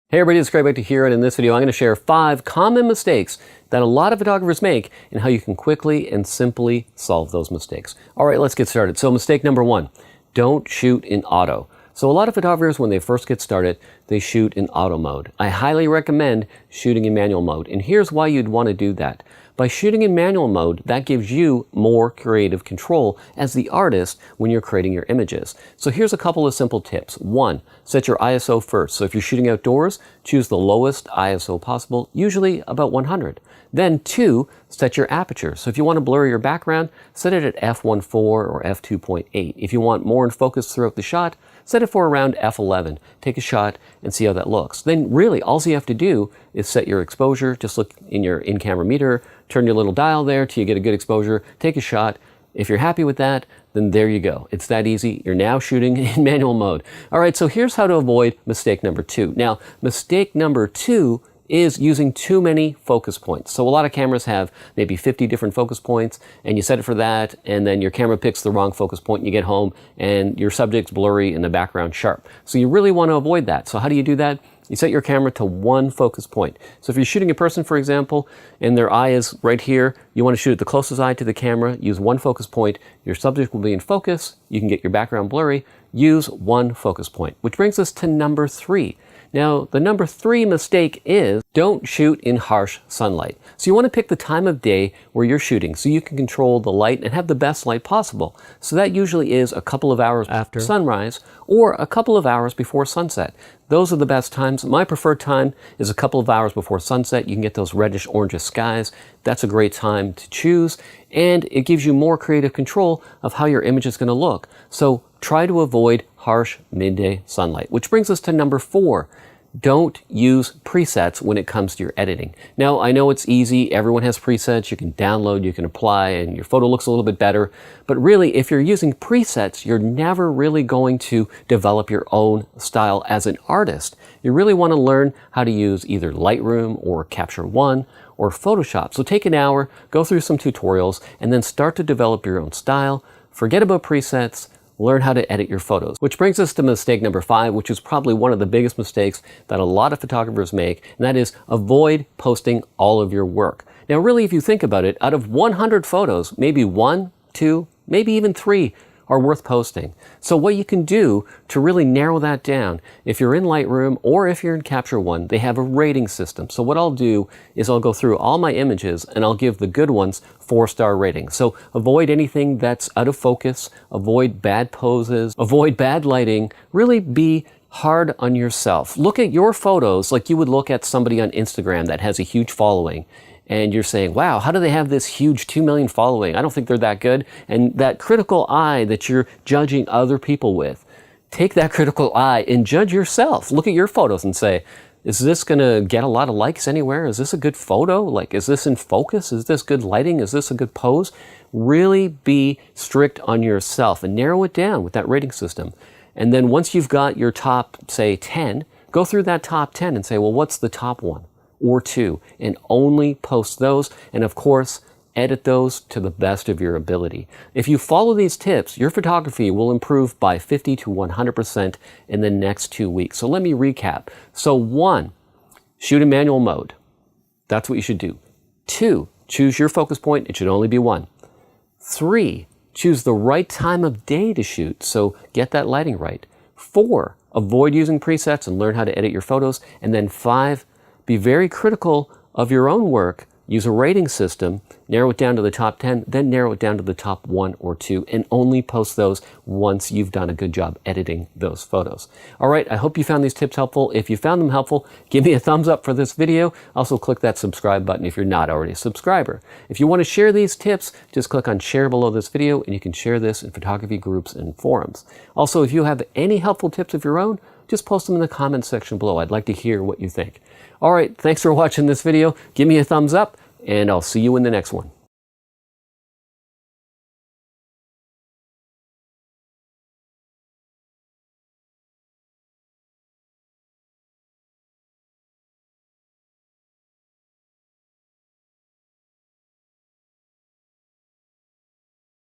Hey everybody, it's Craig Beckta here, and in this video I'm going to share 5 common mistakes that a lot of photographers make and how you can quickly and simply solve those mistakes. Alright, let's get started. So mistake number 1, don't shoot in auto. So a lot of photographers, when they first get started, they shoot in auto mode. I highly recommend shooting in manual mode, and here's why you'd want to do that. By shooting in manual mode, that gives you more creative control as the artist when you're creating your images. So here's a couple of simple tips. 1, set your ISO first. So if you're shooting outdoors, choose the lowest ISO possible, usually about 100. Then 2, set your aperture. So if you want to blur your background, set it at f1.4 or f2.8. If you want more in focus throughout the shot, set it for around f11. Take a shot and see how that looks. Then really all you have to do is set your exposure. Just look in your in-camera meter, turn your little dial there till you get a good exposure, take a shot. If you're happy with that, then there you go. It's that easy. You're now shooting in manual mode. All right, so here's how to avoid mistake number 2. Now, mistake number 2 is using too many focus points. So a lot of cameras have maybe 50 different focus points, and you set it for that, and then your camera picks the wrong focus point, and you get home, and your subject's blurry and the background sharp. So you really want to avoid that. So how do you do that? You set your camera to one focus point. So if you're shooting a person, for example, and their eye is right here, you want to shoot at the closest eye to the camera, use one focus point, your subject will be in focus, you can get your background blurry, use one focus point. Which brings us to number 3. Now, the number 3 mistake is don't shoot in harsh sunlight. So you want to pick the time of day where you're shooting so you can control the light and have the best light possible. So that usually is a couple of hours after sunrise or a couple of hours before sunset. Those are the best times. My preferred time is a couple of hours before sunset. You can get those reddish orangish skies. That's a great time to choose, and it gives you more creative control of how your image is going to look. So try to avoid harsh midday sunlight, which brings us to number 4. Don't use presets when it comes to your editing. Now, I know it's easy. Everyone has presets. You can download, you can apply, and your photo looks a little bit better. But really, if you're using presets, you're never really going to develop your own style as an artist. You really want to learn how to use either Lightroom or Capture One or Photoshop. So take an hour, go through some tutorials, and then start to develop your own style. Forget about presets. Learn how to edit your photos. Which brings us to mistake number 5, which is probably one of the biggest mistakes that a lot of photographers make, and that is avoid posting all of your work. Now really, if you think about it, out of 100 photos, maybe 1, 2, maybe even 3 are worth posting. So what you can do to really narrow that down, if you're in Lightroom or if you're in Capture One, they have a rating system. So what I'll do is I'll go through all my images and I'll give the good ones 4-star ratings. So avoid anything that's out of focus, avoid bad poses, avoid bad lighting, really be hard on yourself. Look at your photos like you would look at somebody on Instagram that has a huge following. And you're saying, wow, how do they have this huge 2 million following? I don't think they're that good. And that critical eye that you're judging other people with, take that critical eye and judge yourself. Look at your photos and say, is this going to get a lot of likes anywhere? Is this a good photo? Like, is this in focus? Is this good lighting? Is this a good pose? Really be strict on yourself and narrow it down with that rating system. And then once you've got your top, say, 10, go through that top 10 and say, well, what's the top 1? Or 2, and only post those, and of course edit those to the best of your ability. If you follow these tips, your photography will improve by 50 to 100% in the next 2 weeks. So let me recap. So 1, shoot in manual mode. That's what you should do. 2, choose your focus point. It should only be 1. 3, choose the right time of day to shoot, so get that lighting right. 4, avoid using presets and learn how to edit your photos. And then 5, be very critical of your own work, use a rating system, narrow it down to the top 10, then narrow it down to the top 1 or 2, and only post those once you've done a good job editing those photos. All right, I hope you found these tips helpful. If you found them helpful, give me a thumbs up for this video. Also click that subscribe button if you're not already a subscriber. If you want to share these tips, just click on share below this video, and you can share this in photography groups and forums. Also, if you have any helpful tips of your own, just post them in the comments section below. I'd like to hear what you think. All right, thanks for watching this video. Give me a thumbs up, and I'll see you in the next one.